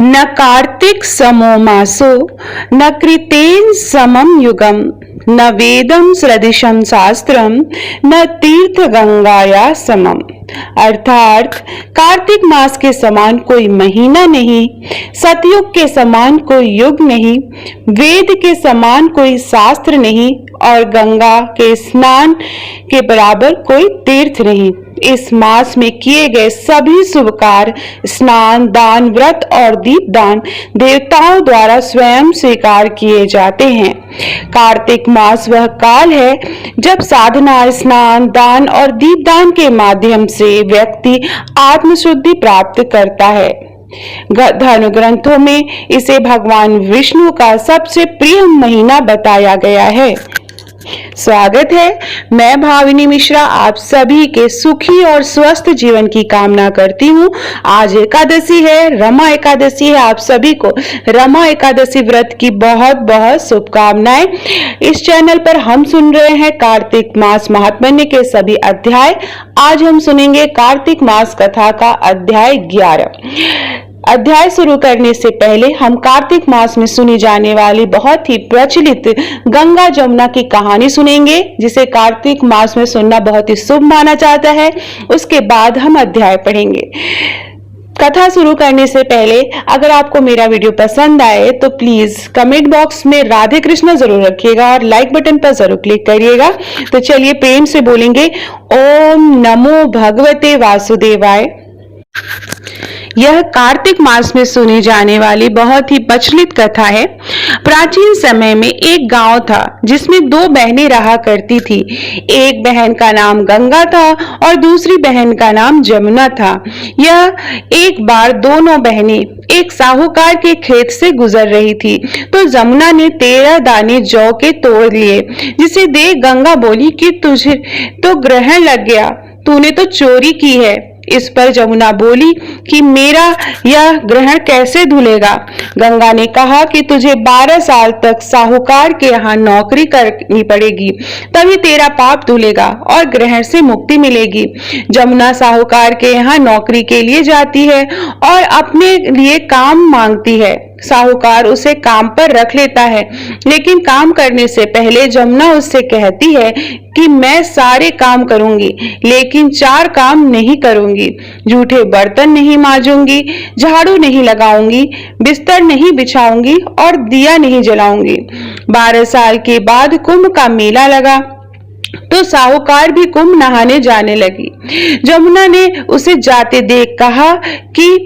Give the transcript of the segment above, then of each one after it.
न कार्तिक समो मासो न कृतेन समम युगम न वेदम सदृशम शास्त्रम न तीर्थ गंगाया समम। अर्थात कार्तिक मास के समान कोई महीना नहीं, सतयुग के समान कोई युग नहीं, वेद के समान कोई शास्त्र नहीं और गंगा के स्नान के बराबर कोई तीर्थ नहीं। इस मास में किए गए सभी शुभ कार्य, स्नान, दान, व्रत और दीपदान देवताओं द्वारा स्वयं स्वीकार किए जाते हैं। कार्तिक मास वह काल है जब साधना, स्नान, दान और दीपदान के माध्यम से व्यक्ति आत्मशुद्धि प्राप्त करता है। धर्म ग्रंथों में इसे भगवान विष्णु का सबसे प्रिय महीना बताया गया है। स्वागत है, मैं भाविनी मिश्रा आप सभी के सुखी और स्वस्थ जीवन की कामना करती हूँ। आज एकादशी है, रमा एकादशी है। आप सभी को रमा एकादशी व्रत की बहुत बहुत शुभकामनाएं। इस चैनल पर हम सुन रहे हैं कार्तिक मास महात्म्य के सभी अध्याय। आज हम सुनेंगे कार्तिक मास कथा का अध्याय 11। अध्याय शुरू करने से पहले हम कार्तिक मास में सुनी जाने वाली बहुत ही प्रचलित गंगा जमुना की कहानी सुनेंगे, जिसे कार्तिक मास में सुनना बहुत ही शुभ माना जाता है। उसके बाद हम अध्याय पढ़ेंगे। कथा शुरू करने से पहले अगर आपको मेरा वीडियो पसंद आए तो प्लीज कमेंट बॉक्स में राधे कृष्ण जरूर रखिएगा और लाइक बटन पर जरूर क्लिक करिएगा। तो चलिए प्रेम से बोलेंगे ओम नमो भगवते वासुदेवाय। यह कार्तिक मास में सुनी जाने वाली बहुत ही प्रचलित कथा है। प्राचीन समय में एक गांव था जिसमें दो बहनें रहा करती थी। एक बहन का नाम गंगा था और दूसरी बहन का नाम जमुना था। यह एक बार दोनों बहनें एक साहूकार के खेत से गुजर रही थी तो जमुना ने 13 दाने जौ के तोड़ लिए, जिसे देख गंगा बोली कि तुझे तो ग्रहण लग गया, तूने तो चोरी की है। इस पर जमुना बोली कि मेरा यह ग्रहण कैसे धुलेगा। गंगा ने कहा कि तुझे 12 साल तक साहूकार के यहाँ नौकरी करनी पड़ेगी, तभी तेरा पाप धुलेगा और ग्रहण से मुक्ति मिलेगी। जमुना साहूकार के यहाँ नौकरी के लिए जाती है और अपने लिए काम मांगती है। साहूकार उसे काम पर रख लेता है, लेकिन काम करने से पहले जमुना उससे कहती है कि मैं सारे काम करूंगी लेकिन 4 काम नहीं करूंगी। जूठे बर्तन नहीं मांजूंगी, झाड़ू नहीं लगाऊंगी, बिस्तर नहीं बिछाऊंगी और दिया नहीं जलाऊंगी। 12 साल के बाद कुंभ का मेला लगा तो साहूकार भी कुंभ नहाने जाने लगी। जमुना ने उसे जाते देख कहा कि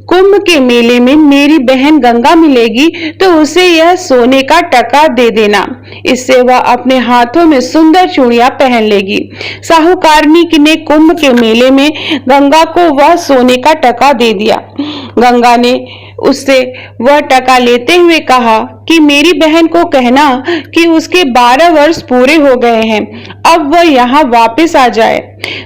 कुंभ के मेले में मेरी बहन गंगा मिलेगी तो उसे यह सोने का टका दे देना, इससे वह अपने हाथों में सुंदर चूड़ियां पहन लेगी। साहूकारनी ने कुंभ के मेले में गंगा को वह सोने का टका दे दिया। गंगा ने उससे वह टका लेते हुए कहा कि मेरी बहन को कहना कि उसके 12 वर्ष पूरे हो गए हैं, अब वह यहाँ वापस आ जाए।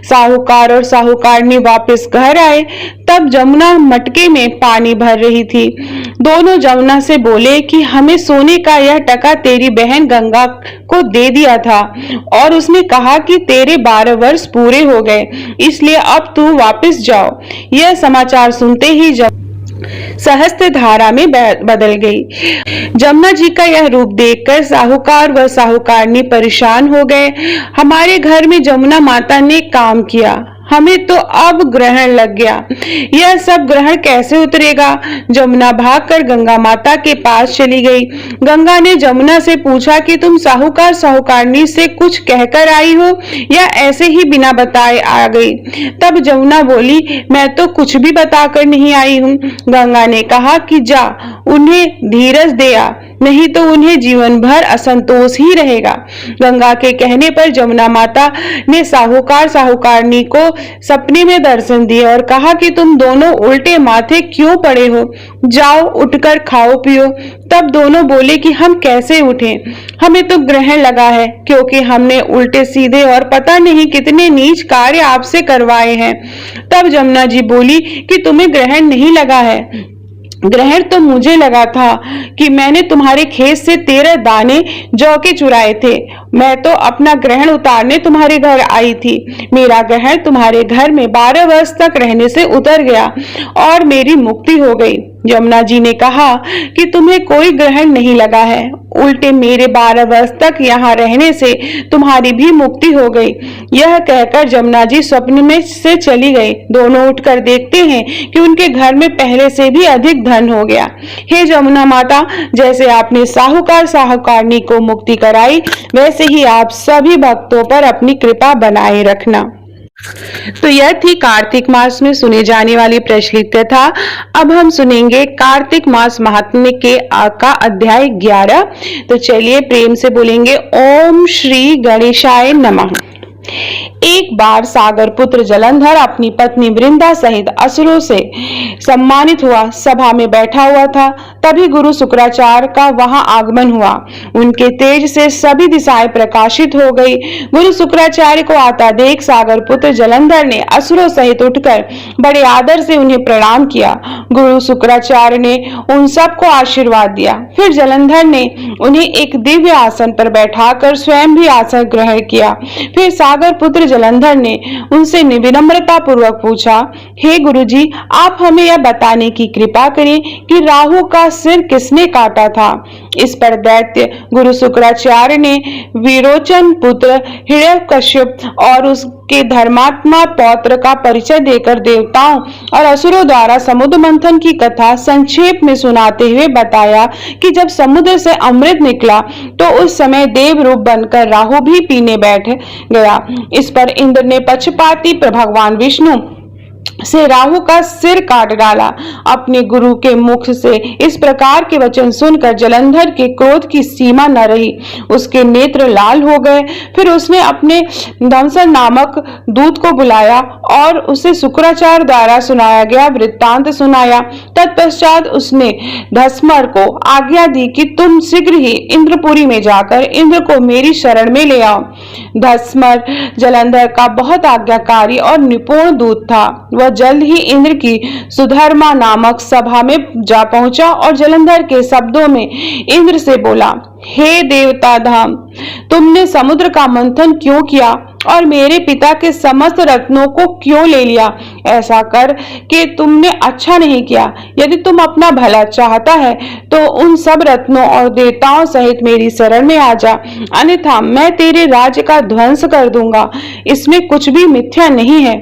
साहूकार और साहूकारनी वापस घर आए तब जमुना मटके में पानी भर रही थी। दोनों जमुना से बोले कि हमें सोने का यह टका तेरी बहन गंगा को दे दिया था और उसने कहा कि तेरे 12 वर्ष पूरे हो गए, इसलिए अब तू वापस जाओ। यह समाचार सुनते ही सहस्त्र धारा में बदल गई। जमुना जी का यह रूप देखकर साहूकार व साहूकारनी परेशान हो गए। हमारे घर में जमुना माता ने काम किया, हमें तो अब ग्रहण लग गया, यह सब ग्रहण कैसे उतरेगा। जमुना भागकर गंगा माता के पास चली गई। गंगा ने जमुना से पूछा कि तुम साहूकार साहूकारनी से कुछ कहकर आई हो या ऐसे ही बिना बताए आ गई। तब जमुना बोली मैं तो कुछ भी बताकर नहीं आई हूँ। गंगा ने कहा कि जा उन्हें धीरज दे आ, नहीं तो उन्हें जीवन भर असंतोष ही रहेगा। गंगा के कहने पर जमुना माता ने साहूकार साहूकारनी को सपने में दर्शन दिए और कहा कि तुम दोनों उल्टे माथे क्यों पड़े हो, जाओ उठकर खाओ पियो। तब दोनों बोले कि हम कैसे उठें, हमें तो ग्रहण लगा है क्योंकि हमने उल्टे सीधे और पता नहीं कितने नीच कार्य आपसे करवाए हैं। तब जमुना जी बोली कि तुम्हें ग्रहण नहीं लगा है, ग्रहण तो मुझे लगा था कि मैंने तुम्हारे खेत से 13 दाने जौ के चुराए थे। मैं तो अपना ग्रहण उतारने तुम्हारे घर आई थी। मेरा ग्रहण तुम्हारे घर में 12 वर्ष तक रहने से उतर गया और मेरी मुक्ति हो गई। यमुना जी ने कहा कि तुम्हें कोई ग्रहण नहीं लगा है, उल्टे मेरे 12 वर्ष तक यहाँ रहने से तुम्हारी भी मुक्ति हो गई। यह कहकर यमुना जी स्वप्न में से चली गई। दोनों उठकर देखते हैं कि उनके घर में पहले से भी अधिक धन हो गया। हे यमुना माता, जैसे आपने साहूकार साहूकारनी को मुक्ति कराई, वैसे ही आप सभी भक्तों पर अपनी कृपा बनाए रखना। तो यह थी कार्तिक मास में सुने जाने वाली प्रचलित कथा। अब हम सुनेंगे कार्तिक मास महात्म्य के का अध्याय 11। तो चलिए प्रेम से बोलेंगे ओम श्री गणेशाय नमः। एक बार सागर पुत्र जलंधर अपनी पत्नी वृंदा सहित असुरों से सम्मानित हुआ सभा में बैठा हुआ था। तभी गुरु शुक्राचार्य का वहां आगमन हुआ। उनके तेज से सभी दिशाएं प्रकाशित हो गई। गुरु शुक्राचार्य को आता देख सागर पुत्र जलंधर ने असुरों सहित उठकर बड़े आदर से उन्हें प्रणाम किया। गुरु शुक्राचार्य ने उन सबको आशीर्वाद दिया। फिर जलंधर ने उन्हें एक दिव्य आसन पर बैठाकर स्वयं भी आसन ग्रहण किया। फिर सागर पुत्र जलंधर ने उनसे विनम्रता पूर्वक पूछा, हे गुरुजी, आप हमें यह बताने की कृपा करें कि राहु का सिर किसने काटा था। इस पर दैत्य गुरु शुक्राचार्य ने विरोचन पुत्र हिरण्यकश्यप और उसके धर्मात्मा पौत्र का परिचय देकर देवताओं और असुरों द्वारा समुद्र मंथन की कथा संक्षेप में सुनाते हुए बताया कि जब समुद्र से अमृत निकला तो उस समय देव रूप बनकर राहु भी पीने बैठ गया। इस पर इंद्र ने पक्षपाती भगवान विष्णु से राहु का सिर काट डाला। अपने गुरु के मुख से इस प्रकार के वचन सुनकर जलंधर के क्रोध की सीमा न रही। उसके नेत्र लाल हो गए। फिर उसने अपने दमसर नामक दूत को बुलाया और उसे शुक्राचार्य द्वारा सुनाया गया वृत्तांत सुनाया। तत्पश्चात उसने धस्मर को आज्ञा दी कि तुम शीघ्र ही इंद्रपुरी में जाकर इंद्र को मेरी शरण में ले आओ। धस्मर जलंधर का बहुत आज्ञाकारी और निपुण दूत था। वह जल्द ही इंद्र की सुधर्मा नामक सभा में जा पहुंचा और जलंधर के शब्दों में इंद्र से बोला, हे देवता धाम, तुमने समुद्र का मंथन क्यों किया और मेरे पिता के समस्त रत्नों को क्यों ले लिया। ऐसा कर कि तुमने अच्छा नहीं किया। यदि तुम अपना भला चाहता है तो उन सब रत्नों और देवताओं सहित मेरी शरण में आ जा, अन्यथा मैं तेरे राज्य का ध्वंस कर दूंगा। इसमें कुछ भी मिथ्या नहीं है।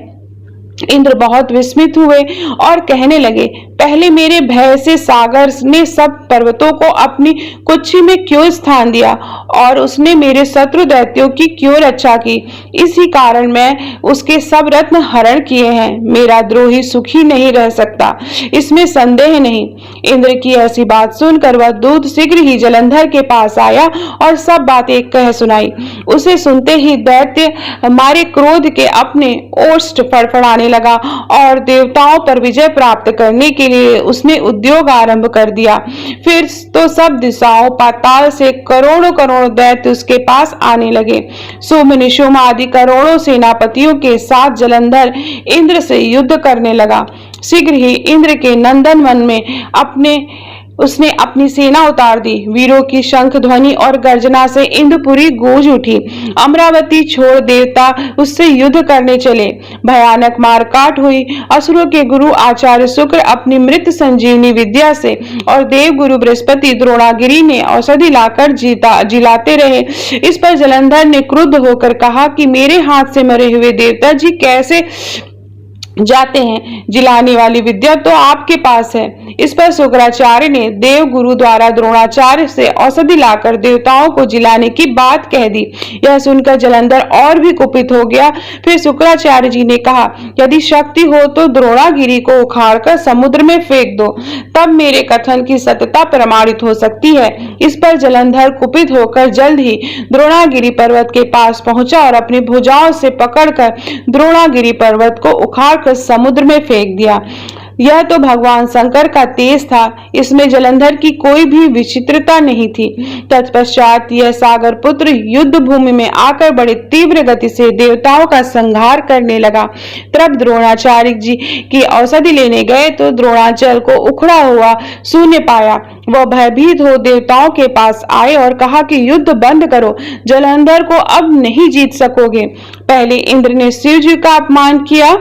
इंद्र बहुत विस्मित हुए और कहने लगे, पहले मेरे भय से सागर ने सब पर्वतों को अपनी कुक्षी में क्यों स्थान दिया और उसने मेरे शत्रु दैत्यों की क्यों रक्षा की। इसी कारण मैं उसके सब रत्न हरण किए हैं। मेरा द्रोही सुखी नहीं रह सकता, इसमें संदेह नहीं। इंद्र की ऐसी बात सुनकर वह दूत शीघ्र ही जलंधर के पास आया और सब बातें कह सुनाई। उसे सुनते ही दैत्य हमारे क्रोध के अपने ओष्ठ फड़फड़ाने लगा और देवताओं पर विजय प्राप्त करने के लिए उसने उद्योग आरंभ कर दिया। फिर तो सब दिशाओं पाताल से करोड़ों करोड़ दैत्य उसके पास आने लगे। सुम निशुम आदि करोड़ों सेनापतियों के साथ जलंधर इंद्र से युद्ध करने लगा। शीघ्र ही इंद्र के नंदन वन में उसने अपनी सेना उतार दी। वीरों की शंख ध्वनि और गर्जना से इंद्रपुरी गूंज उठी। अमरावती छोड़ देवता उससे युद्ध करने चले। भयानक मारकाट हुई। असुरों के गुरु आचार्य शुक्र अपनी मृत संजीवनी विद्या से और देव गुरु बृहस्पति द्रोणागिरी ने औषधि लाकर जिलाते रहे। इस पर जलंधर ने क्रुद्ध होकर कहा कि मेरे हाथ से मरे हुए देवता जी कैसे जाते हैं, जिलाने वाली विद्या तो आपके पास है। इस पर शुक्राचार्य ने देव गुरु द्वारा द्रोणाचार्य से औषधि लाकर देवताओं को जिलाने की बात कह दी। यह सुनकर जलंधर और भी कुपित हो गया। फिर शुक्राचार्य जी ने कहा, यदि शक्ति हो तो द्रोणागिरी को उखाड़कर समुद्र में फेंक दो, तब मेरे कथन की सत्यता प्रमाणित हो सकती है। इस पर जलंधर कुपित होकर जल्द ही द्रोणागिरी पर्वत के पास पहुंचा और अपनी भुजाओं से पकड़कर द्रोणागिरी पर्वत को उखाड़ समुद्र में फेंक दिया। यह तो भगवान शंकर का तेज था, इसमें जलंधर की कोई भी विचित्रता नहीं थी। तत्पश्चात यह सागर पुत्र युद्ध भूमि में आकर बड़े तीव्र गति से देवताओं का संहार करने लगा। तब द्रोणाचार्य जी की औषधि लेने गए तो द्रोणाचल को उखड़ा हुआ शून्य पाया। वह भयभीत हो देवताओं के पास आए और कहा कि युद्ध बंद करो, जलंधर को अब नहीं जीत सकोगे। पहले इंद्र ने शिव जी का अपमान किया,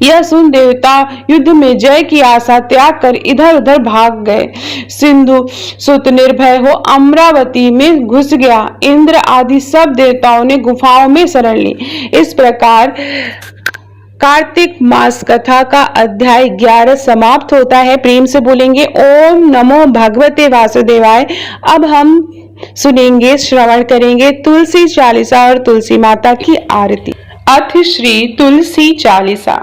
यह सुन देवता युद्ध में जय की आशा त्याग कर इधर उधर भाग गए। सिंधु सुत निर्भय हो अमरावती में घुस गया। इंद्र आदि सब देवताओं ने गुफाओं में शरण ली। इस प्रकार कार्तिक मास कथा का अध्याय 11 समाप्त होता है। प्रेम से बोलेंगे ओम नमो भगवते वासुदेवाय। अब हम सुनेंगे, श्रवण करेंगे तुलसी चालीसा और तुलसी माता की आरती। अथ श्री तुलसी चालीसा।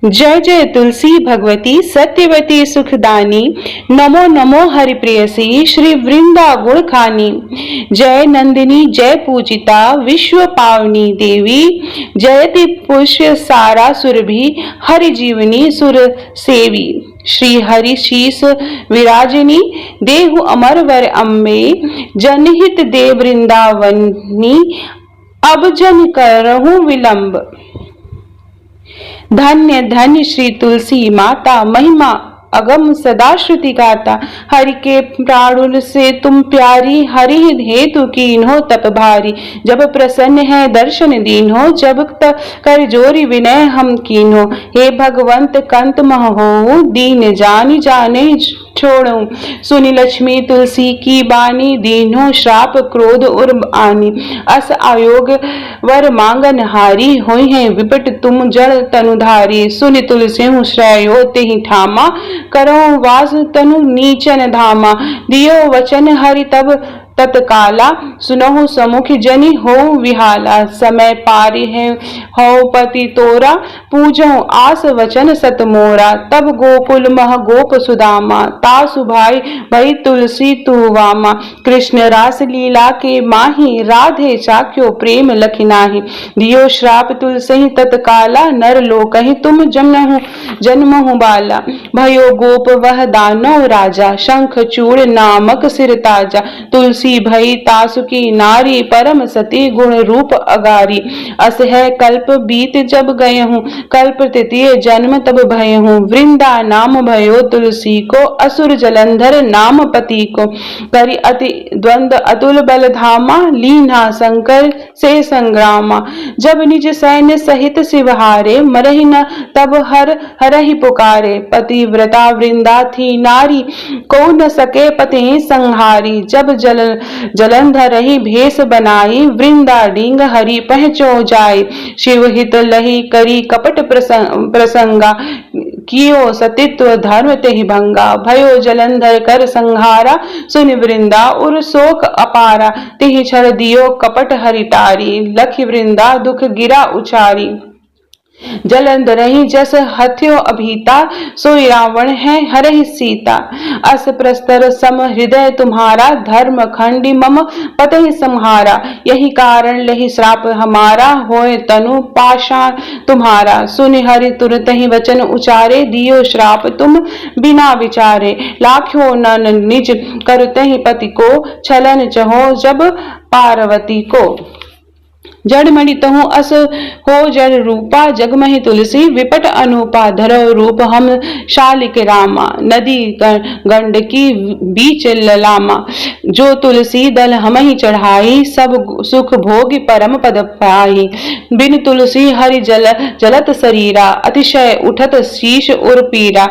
जय जय तुलसी भगवती सत्यवती सुखदानी, नमो नमो हरिप्रियसी श्री वृंदा गुण खानी। जय नंदिनी जय पूजिता विश्व पावनी देवी, जयति पुष्य सारा सुरभि हरि जीवनी सुर सेवी। श्री हरि शीस विराजिनी देहु अमर वर अम्बे, जनहित दे वृंदावनी अब जन करहूं विलंब। धन्य धन्य श्री तुलसी माता, महिमा अगम सदा श्रुति गाता। हरि के प्राणुल से तुम प्यारी, हरि हेतु कीन्हो तप भारी। जब प्रसन्न है दर्शन दीन्हो, जब कर जोरी विनय हम कीन्हो। हे भगवंत कंत महो, दीन जानी जाने छोड़ो। सुनी लक्ष्मी तुलसी की बानी, दीन्हो श्राप क्रोध उर्म आनी। अस आयोग वर मांगन हारी, होई है विपट तुम जड़ तनुधारी। सुनि तुलसी हूँ श्रेयो तेहि ठामा, करो वास तनु नीचन धामा। दियो वचन हरि तब तत्काला, सुनहु समुख जनि हो विहाला। समय पारी है हो पति तोरा, पूजो आस वचन सत मोरा। तब गोकुल मह गोप सुदामा, तासु भाई भई तुलसी तुवामा। कृष्ण रास लीला के माही, राधे चाक्यो प्रेम लखिनाही। दियो श्राप तुलसी तत्काला, नर लोकहि तुम जन्महु बाला। भयो गोप वह दानव राजा, शंख चूड़ नामक सिर ताजा। तुलसी भई तासु की नारी, परम सती गुण रूप अगारी। अस है कल्प बीत जब गए हूँ, कल्प तृतीय जन्म तब भय हूँ। वृंदा नाम भयो तुलसी को, असुर जलंधर नाम पति को। करि अति द्वंद अतुल बल धामा, लीना शंकर से संग्रामा। जब निज सैन्य सहित शिवहारे, मरहि न तब हरहि पुकारे। पतिव्रता वृंदा थी नारी, को न सके पति संहारी। जब जलंधर ही भेष बनाई, वृंदा डिंग हरि पहचो जाय। शिव हित लही करी कपट प्रसंगा, कियो सतित्व धर्म तेहि भंगा। भयो जलंधर कर संहारा, सुनि वृंदा उर शोक अपारा। तिहि छड़ दियो कपट हरि टारी, लखि वृंदा दुख गिरा उचारी। जलंधर ही जस हथ्यो अभीता, सोई रावण है हरहि सीता। अस प्रस्तर सम हृदय तुम्हारा, धर्म खंडी मम पतहि संहारा। यही कारण लहि श्राप हमारा, होए तनु पाषाण तुम्हारा। सुनि हरि तुरत ही वचन उचारे, दियो श्राप तुम बिना विचारे। लाख्यो नन निज करतहि पति को, छलन चहो जब पार्वती को। जड़मणि तहु अस हो जड़ रूपा, जगमहि तुलसी विपट अनूपा। धरो रूप हम शालिक रामा, नदी गंडकी बीच ललामा। जो तुलसी दल हमहि चढ़ाई, सब सुख भोग परम पद पाई। बिन तुलसी हरि जलत शरीरा, अतिशय उठत शीश उर पीरा।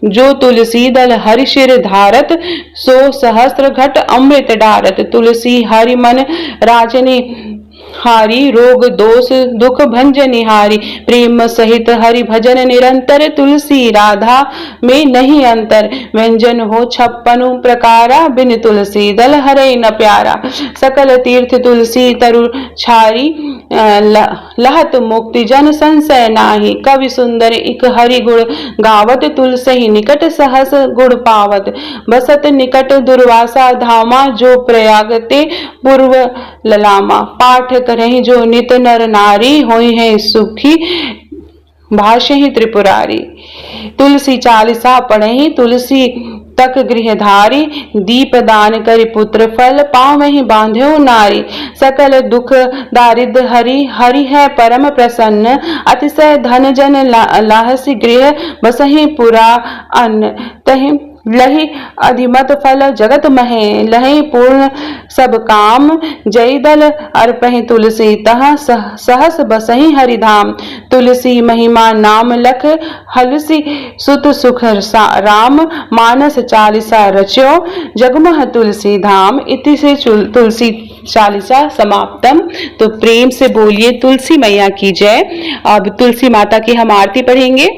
जो तुलसी दल हरि शिर धारत, सो सहस्त्र घट अमृत डारत। तुलसी हरि मन राजनी हारी, रोग दोष दुख भंजनिहारी। प्रेम सहित हरि भजन निरंतर, तुलसी राधा में नहीं अंतर। व्यंजन हो 56 प्रकारा, बिन तुलसी दल हरे न प्यारा। सकल तीर्थ तुलसी तरु छारी, लहत मुक्ति जन संशय नाही। कवि सुंदर इक हरि गुण गावत, तुलसी निकट सहस गुण पावत। बसत निकट दुर्वासा धामा, जो प्रयागते पूर्व ललामा। पाठ करें जो नित नर नारी, होई है सुखी भाष्य ही त्रिपुरारी। तुलसी चालीसा पढ़े तुलसी तक गृहधारी, दीप दान करि पुत्र फल, पावहि बांध्यो नारी। सकल दुख दारिद्र हरि, हरि है परम प्रसन्न। अतिशय धन जन लाहसी गृह, बसहि पुरा अन्न। तहि लहि अधिमत फल जगत महे, लहि पूर्ण सब काम, जय दल अर्पहि तुलसी तह सहस बसहि हरिधाम। तुलसी महिमा नाम लख, हलसी सुत सुख राम, मानस चालीसा रच्यो, जगमह तुलसी धाम। इति से तुलसी चालीसा समाप्तम। तो प्रेम से बोलिए तुलसी मैया की जय। अब तुलसी माता की हम आरती पढ़ेंगे।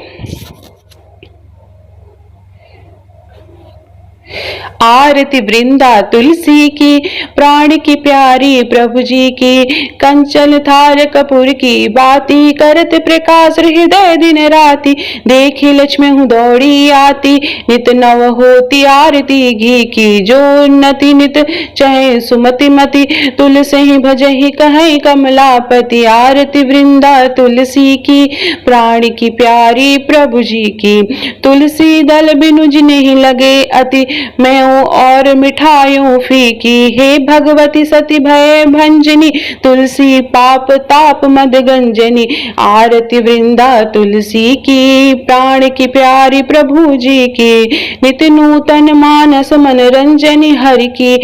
आरती वृंदा तुलसी की, प्राण की प्यारी प्रभु जी की, कंचन थार कपूर की बाती, करत प्रकाश हृदय दिन राती, देखी लक्ष्मी हूँ दौड़ी आती, नित नव होती आरती घी की, जो उन्नति नित चहे सुमति मति, तुलसी ही भजहि कहीं कमलापति। आरती वृंदा तुलसी की, प्राण की प्यारी प्रभु जी की, तुलसी दल बिनु जिन्हें लगे अति, मैं और मिठाइयों फीकी, हे भगवती सती भय भंजनी, तुलसी पाप ताप मद गंजनी। आरती वृंदा तुलसी की, प्राण की प्यारी प्रभु जी की, नित नूतन मानस मनरंजनी, हरि की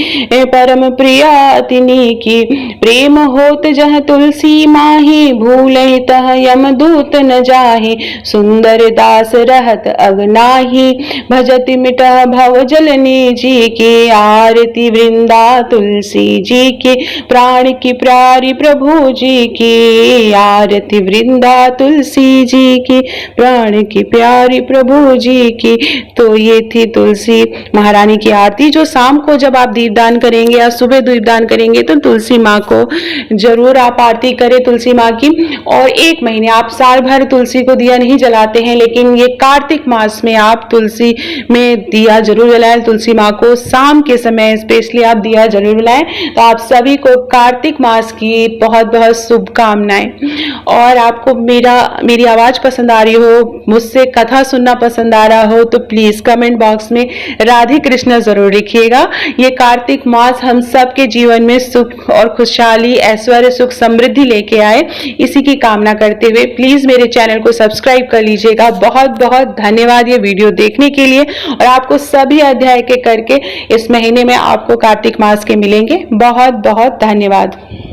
परम प्रिया तिनी की, प्रेम होत जह तुलसी माही, भूलहि तह यम दूत न जाहि, सुंदर दास रहत अगनाही, भजति मिटह भव जलनी जी की। आरती वृंदा तुलसी जी की, प्राण की प्यारी प्रभु जी की, आरती वृंदा तुलसी जी की, प्राण की प्यारी प्रभु जी की। तो ये थी तुलसी महारानी की आरती, जो शाम को जब आप दीपदान करेंगे या सुबह दीपदान करेंगे तो तुलसी माँ को जरूर आप आरती करें तुलसी माँ की। और एक महीने, आप साल भर तुलसी को दिया नहीं जलाते हैं, लेकिन ये कार्तिक मास में आप तुलसी में दिया जरूर जलाएं। तुलसी माँ को शाम के समय स्पेशली आप दिया जरूर जलाएं। तो आप सभी को कार्तिक मास की बहुत बहुत शुभकामनाएं। और आपको मेरी आवाज पसंद आ रही हो, मुझसे कथा सुनना पसंद आ रहा हो, तो प्लीज कमेंट बॉक्स में राधे कृष्णा जरूर लिखिएगा। ये कार्तिक मास हम सब के जीवन में सुख और खुशहाली, ऐश्वर्य, सुख, समृद्धि लेके आए, इसी की कामना करते हुए प्लीज मेरे चैनल को सब्सक्राइब कर लीजिएगा। बहुत बहुत धन्यवाद ये वीडियो देखने के लिए। और आपको सभी अध्याय के करके इस महीने में आपको कार्तिक मास के मिलेंगे। बहुत बहुत धन्यवाद।